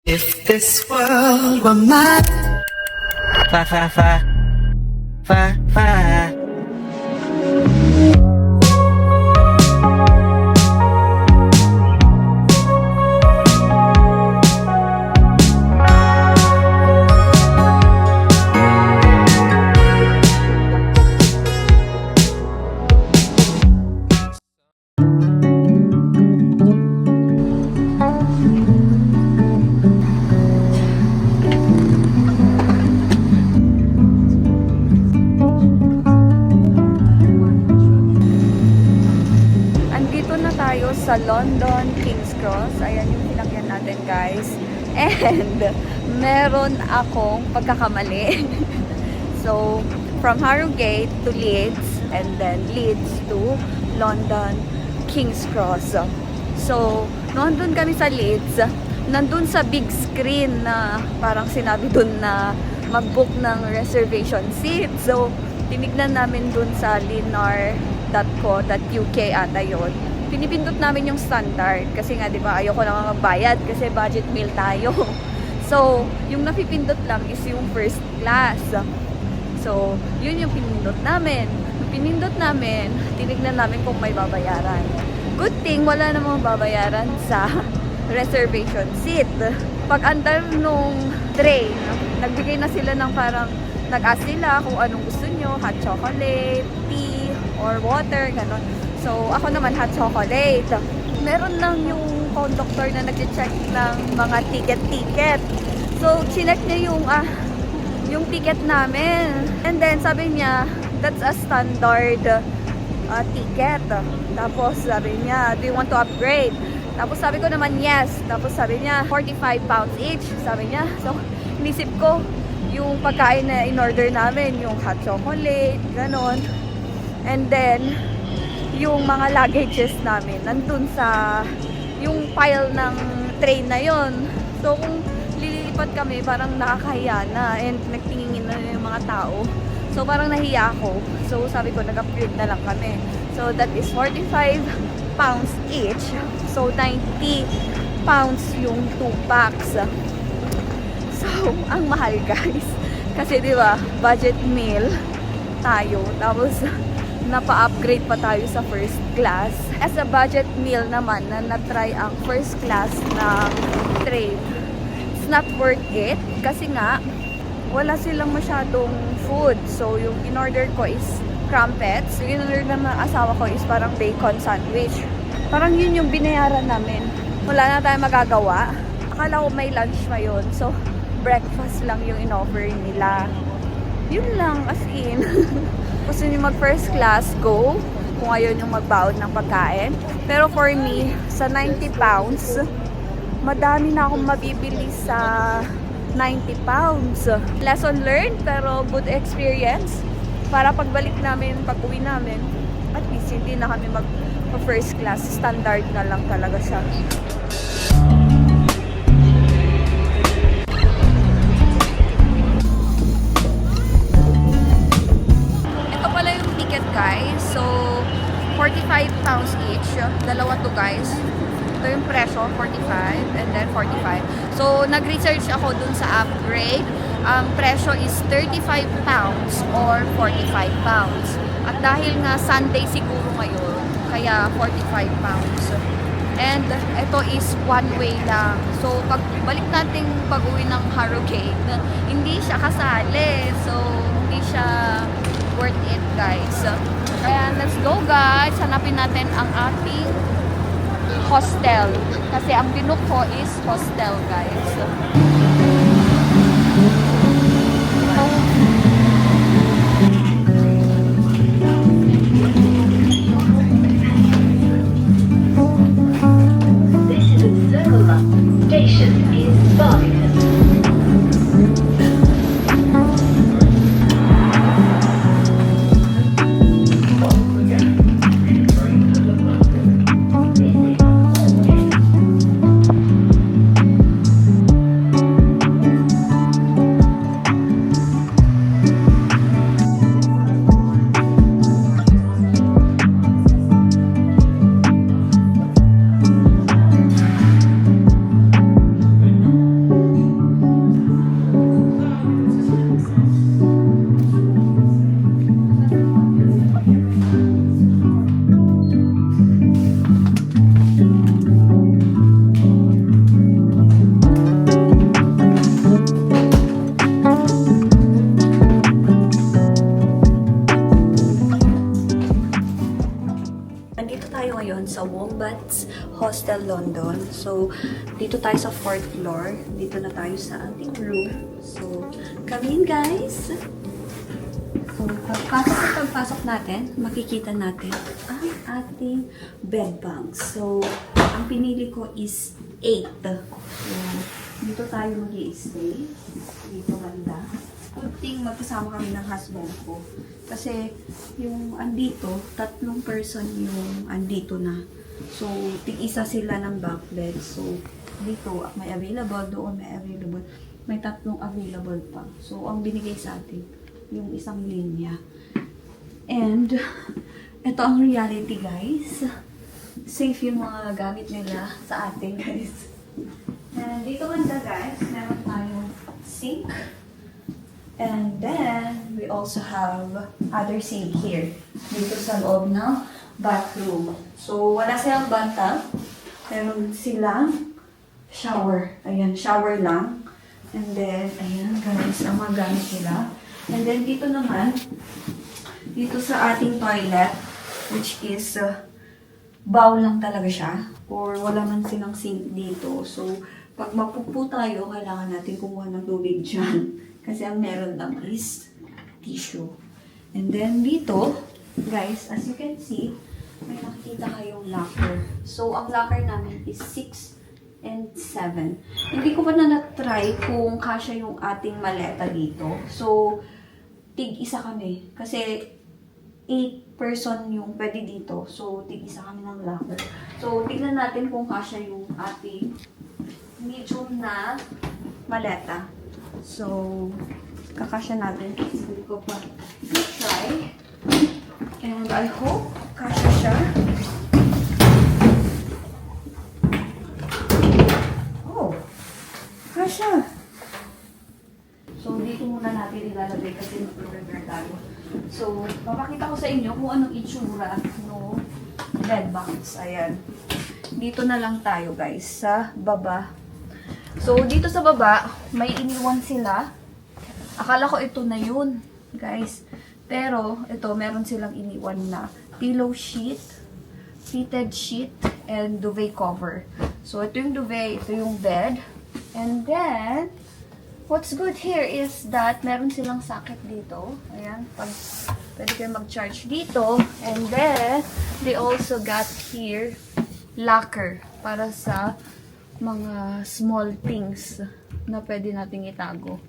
If this world were mine. Fa fa fa fa fa. Tayo sa London King's Cross. Ayan yung sinakyan natin, guys. And meron akong pagkakamali. So, from Harrogate to Leeds and then Leeds to London King's Cross. So, nandun kami sa Leeds. Nandun sa big screen na parang sinabi dun na mag-book ng reservation seat. So, tinignan namin dun sa linar.co.uk ata yun. Pinipindot namin yung standard kasi nga 'di ba ayoko na magbayad kasi budget meal tayo. So, yung napipindot lang is yung first class. So, yun yung pinindot namin. Yung pinindot namin, tinignan namin kung may babayaran. Good thing wala namang babayaran sa reservation seat. Pag andar nung train, nagbigay na sila ng parang nag-ask sila kung anong gusto nyo, hot chocolate, tea, or water, ganon. So, ako naman hot chocolate. Meron lang yung conductor na nag-check ng mga ticket. So, chinek niya yung ticket namin. And then, sabi niya, that's a standard ticket. Tapos, sabi niya, do you want to upgrade? Tapos, sabi ko naman, yes. Tapos, sabi niya, £45 each. Sabi niya. So, inisip ko, yung pagkain na in-order namin, yung hot chocolate, ganon. And then, yung mga luggages namin nandun sa yung pile ng train na yon. So kung lilipat kami parang nakakahiya na and nagtingin na yung mga tao. So parang nahiya ako. So sabi ko nag-upgrade na lang kami. So that is £45 each. So £90 yung 2 packs. So ang mahal, guys. Kasi 'di ba, budget meal tayo. Tapos napa-upgrade pa tayo sa first class. As a budget meal naman na na-try ang first class ng train, it's not worth it kasi nga wala silang masyadong food. So yung in-order ko is crumpets. Yung in-order ng asawa ko is parang bacon sandwich. Parang yun yung binayaran namin. Wala na tayong magagawa. Akala ko may lunch pa yun. So breakfast lang yung in-offer nila. Yun lang, as in. Gusto niyo mag first class, go. Kung ayaw niyo magbaon ng pagkain. Pero for me, sa £90, madami na akong mabibili sa £90. Lesson learned, pero good experience. Para pagbalik namin, pag-uwi namin, at least hindi na kami mag first class. Standard na lang talaga siya. Guys, so £45 each, dalawa to guys. Ito yung presyo, 45 and then 45. So nag-research ako dun sa upgrade. Ang presyo is £35 or £45. At dahil nga Sunday siguro ngayon, kaya £45. And ito is one way lang. So pag balik natin pag-uwi ng Harrogate, hindi siya kasali. So hindi siya worth it, guys. Kaya let's go, guys. Hanapin natin ang ating hostel. Kasi ang binook ko is hostel, guys. This is a Circle Bus. Station is Barbican. dito tayo sa 4th floor. Dito na tayo sa ating room. So, come in guys! So, pagpasok natin, makikita natin ang ating bed banks. So, ang pinili ko is 8. So, dito tayo mag-i-stay. Dito ganda. Good thing magkasama kami ng husband ko. Kasi, yung andito, 3 person yung andito na. So, tig-isa sila ng bunk bed. So, dito may available, doon may available. May 3 available pa. So, ang binigay sa atin, yung isang linya. And, ito ang reality, guys. Safe yung mga gamit nila sa atin, guys. And dito banda, guys, meron tayong sink. And then, we also have other sink here. Dito sa loob ng bathroom. So, wala silang bathtub. Meron silang shower. Ayan, shower lang. And then, ayan, guys, ang mga gamit nila. And then, dito naman, dito sa ating toilet, which is, bowl lang talaga siya. Or wala man silang sink dito. So, pag mapupo tayo, kailangan natin kumuha ng tubig dyan. Kasi ang meron lang is tissue. And then, dito, guys, as you can see, may nakikita kayong locker. So, ang locker namin is 6 and 7. Hindi ko pa na-try kung kasya yung ating maleta dito. So, tig-isa kami. Kasi, 8 person yung pwede dito. So, tig-isa kami ng locker. So, tignan natin kung kasya yung ating medium na maleta. So, kakasya natin. Hindi ko pa try. And I hope kasya siya. Oh, kasya. So, dito muna natin ilalagay kasi mag-prepare tayo. So, papakita ko sa inyo kung anong itsura no bed banks. Ayan. Dito na lang tayo, guys, sa baba. So, dito sa baba, may iniwan sila. Akala ko ito na yun, guys. Pero, ito, meron silang iniwan na pillow sheet, fitted sheet, and duvet cover. So, ito yung duvet, ito yung bed. And then, what's good here is that meron silang socket dito. Ayan, pwede kayo mag-charge dito. And then, they also got here locker para sa mga small things na pwede nating itago.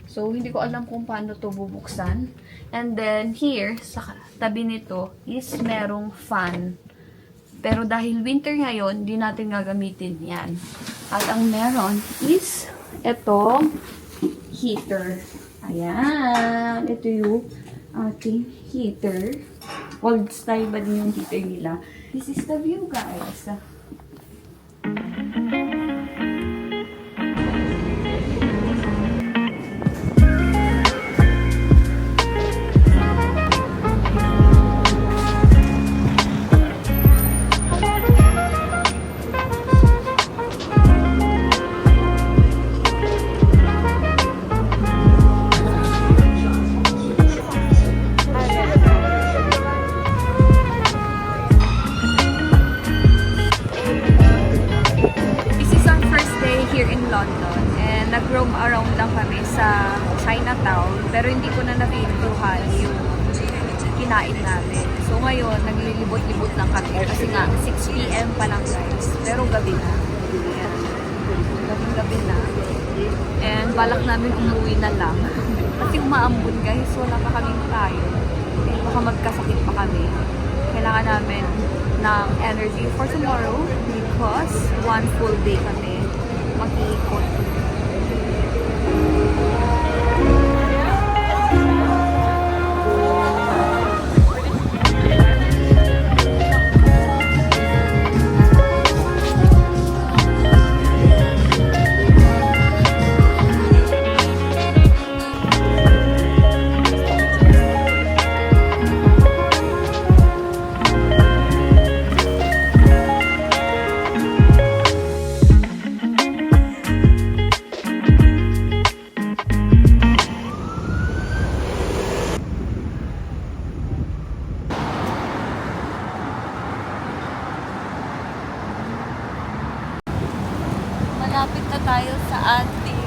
So, hindi ko alam kung paano to bubuksan. And then, here, sa tabi nito, is merong fan. Pero dahil winter ngayon, di natin gagamitin yan. At ang meron is itong heater. Ayan. Ito yung ating heater. Old style ba din yung heater nila? This is the view, guys. London, and nag-roam around lang kami sa Chinatown, pero hindi ko na napintuhan yung kinain namin. So ngayon, naglilibot-libot lang kami kasi nga 6 PM pa lang, guys, pero gabi na. Ayan. Gabi na. And balak namin umuwi na lang kasi umaambon, guys, wala pa kaming tayo. And baka magkasakit pa kami. Kailangan namin ng energy for tomorrow because 1 full day kami mag-iikot. ating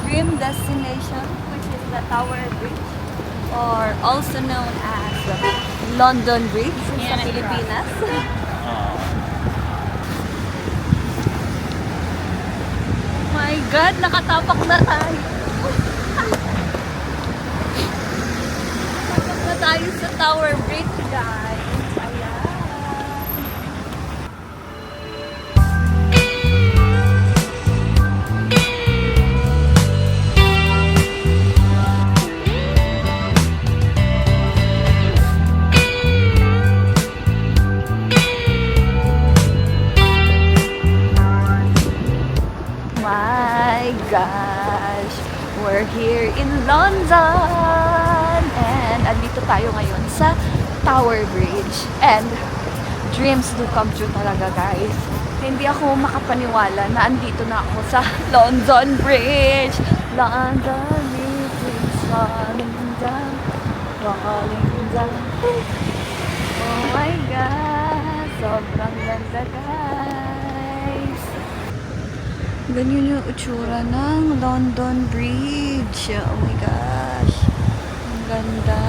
dream destination, which is the Tower Bridge, or also known as London Bridge sa Pilipinas. My God, nakatapak na tayo. Nakatapak na tayo sa Tower Bridge, guys. Ayan. My gosh, we're here in London and andito tayo ngayon sa Tower Bridge and dreams do come true talaga, guys. Hindi ako makapaniwala na andito na ako sa London Bridge. London Bridge, falling down, falling down. Oh my God, sobrang ganda, guys. Ganyan yung itsura ng London Bridge. Oh my gosh. Ang ganda.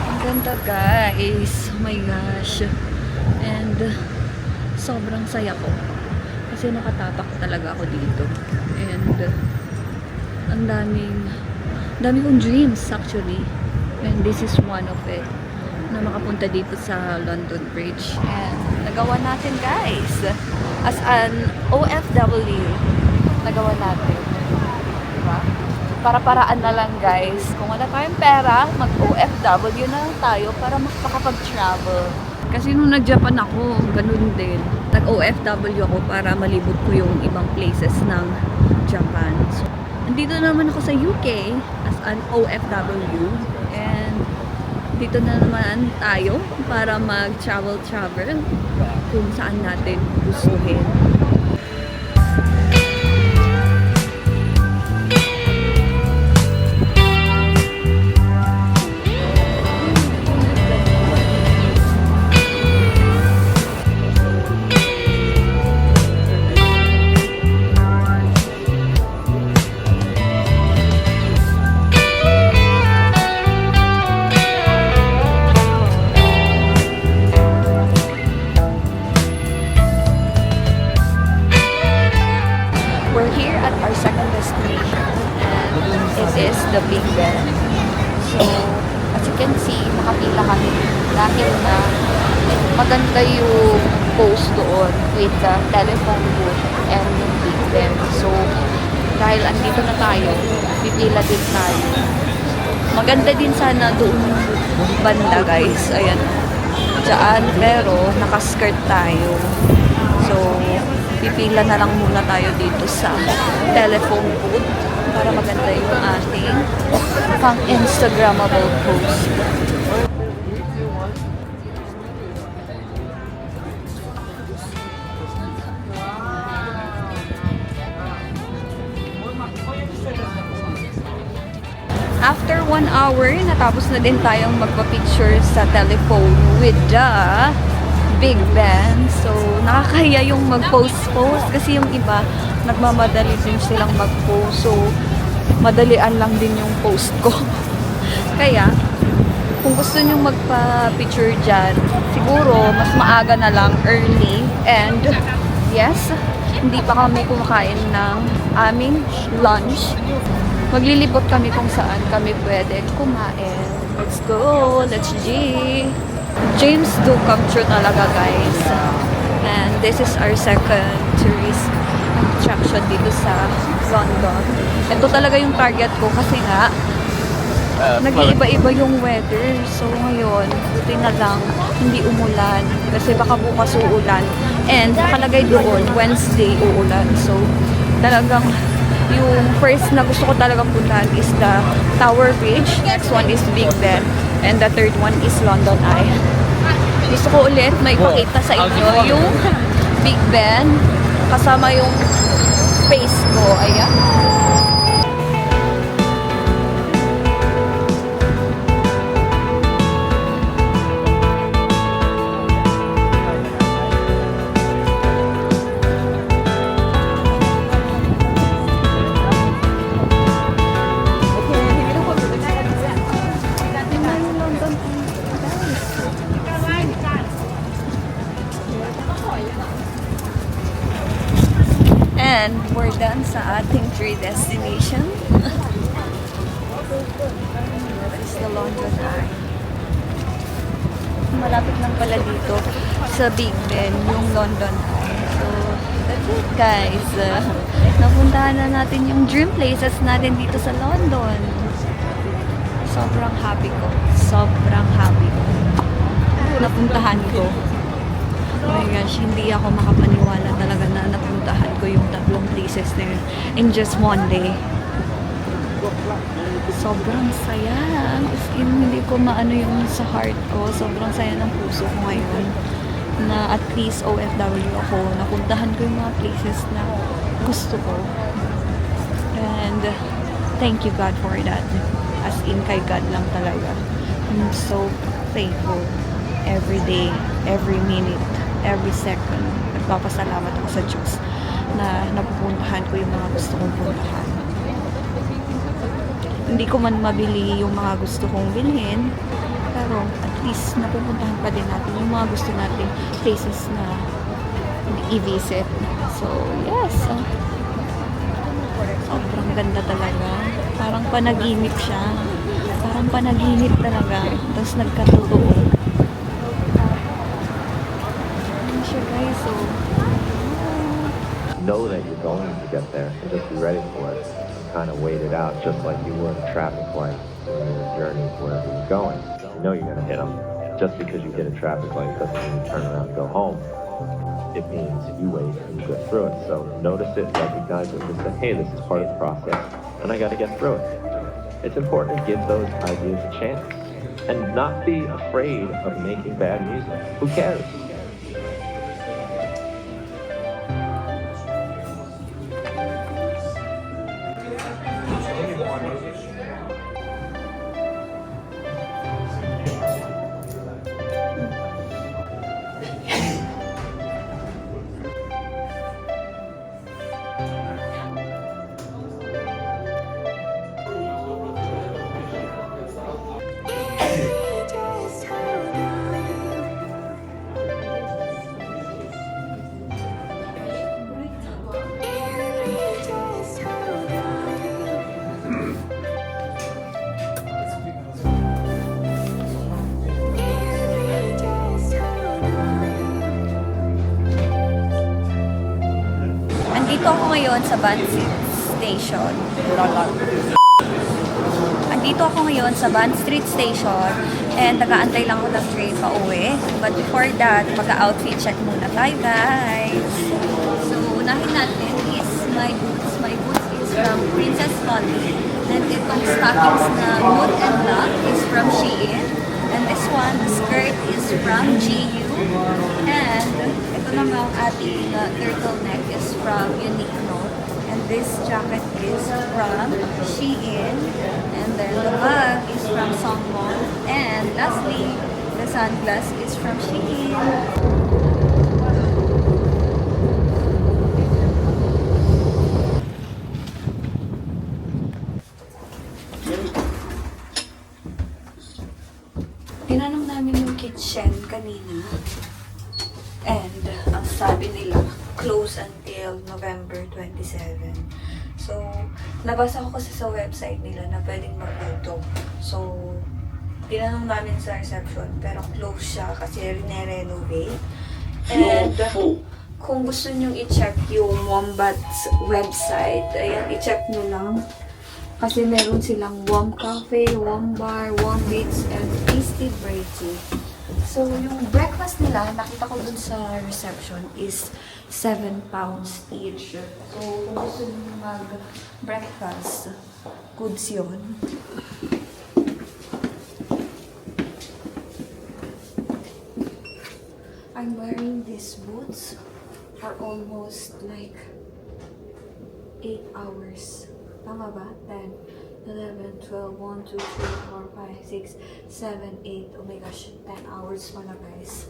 Ang ganda, guys. Oh my gosh. And sobrang saya ko. Kasi nakatapak talaga ako dito. And ang dami kong dreams actually. And this is one of it. Na makapunta dito sa London Bridge. And nagawa natin, guys. As an OFW, nagawa natin. Diba? Para-paraan na lang, guys. Kung wala tayong pera, mag-OFW na lang tayo para makakapag-travel. Kasi nung nag-Japan ako, ganun din. Nag-OFW ako para malibot ko yung ibang places ng Japan. So, nandito naman ako sa UK as an OFW. And dito na naman tayo para mag-travel kung saan natin gustuhin. We're here at our second destination and it is the Big Ben. So, as you can see, nakapila kami dahil na maganda yung post doon with the telephone booth and yung Big Ben. So, dahil andito na tayo, pipila din tayo. Maganda din sana doon banda, guys. Ayan. Diyan, pero nakaskirt tayo. So, pipila na lang muna tayo dito sa telephone booth para maganda yung ating pang-Instagrammable post. After 1 hour, natapos na din tayong magpa-picture sa telephone with the Big Ben. So, nakakahiya yung mag-post kasi yung iba, nagmamadali din silang mag-post. So, madalian lang din yung post ko. Kaya, kung gusto nyo magpa-picture dyan, siguro, mas maaga na lang, early. And, yes, hindi pa kami kumakain ng aming lunch. Maglilibot kami kung saan kami pwede kumain. Let's go! Let's G! Dreams do come true talaga, guys. And this is our second tourist attraction dito sa London. Ito talaga yung target ko kasi nga nag-iiba-iba yung weather. So ngayon, buti na lang hindi umulan kasi baka bukas uulan. And nakalagay doon, Wednesday uulan. So talagang yung first na gusto ko talagang puntahan is the Tower Bridge. Next one is Big Ben. And the third one is London Eye. Gusto ko ulit may pakita sa inyo yung Big Ben kasama yung face ko. Ayan. luxury destination. That is the London Eye. Malapit lang pala dito sa Big Ben, yung London Eye. So, that's it guys. Napuntahan na natin yung dream places natin dito sa London. Sobrang happy ko. Sobrang happy ko. Napuntahan ko. Oh my gosh, hindi ako makapaniwala talaga na napuntahan ko yung tatlong places na yun in just one day. Sobrang saya. As in, hindi ko maano yung sa heart ko. Sobrang saya ng puso ko ngayon na at least OFW ako. Napuntahan ko yung mga places na gusto ko. And thank you God for that. As in, kay God lang talaga. I'm so thankful every day, every minute, every second. Nagpapasalamat ako sa Diyos na napupuntahan ko yung mga gusto kong puntahan. Hindi ko man mabili yung mga gusto kong bilhin, pero at least napupuntahan pa din natin yung mga gusto nating places na i-visit. So, yes. Sobrang ganda talaga. Parang panaginip siya. Parang panaginip talaga. Tapos nagkatotoo. Ano siya guys, so... Know that you're going to get there and just be ready for it. Kind of wait it out just like you would a traffic light in your journey wherever you're going. You know you're going to hit them. Just because you hit a traffic light doesn't mean you turn around and go home. It means you wait and you go through it. So notice it, recognize it, and say, hey, this is part of the process, and I got to get through it. It's important to give those ideas a chance and not be afraid of making bad music. Who cares? Andito ako ngayon sa Bansit Station. Andito ako ngayon sa Bond Street Station and nag-aantay lang ako ng train pa uwi. But before that, mag-outfit check muna tayo guys. So, unahin natin is my boots. My boots is from Princess Polly. Then itong stockings na nude and black is from Shein. And this one, the skirt is from GU. And ito namang ating turtleneck is from Uniqlo. And this jacket is from Shein. And then the bag is from Songmon. And lastly, the sunglass is from Shein. Tinanong namin yung kitchen kanina. And ang sabi nila, close until November 27. So, nabasa ko kasi sa website nila na pwedeng magluto. So, tinanong namin sa reception, pero close siya kasi rene-renovate. And kung gusto nyo i-check yung Wombat's website, ayan, i-check nyo lang. Kasi meron silang Wom Cafe, Wom Bar, Wom Beats, and Tasty Bready. So, yung breakfast nila, nakita ko dun sa reception, is 7 pounds each. So, kung gusto nyo mag-breakfast, goods yun. I'm wearing these boots for almost like 8 hours. Tama ba? 10, 11, 12, 1, 2, 3, 4, 5, 6, 7, 8. Oh my gosh, 10 hours pala guys.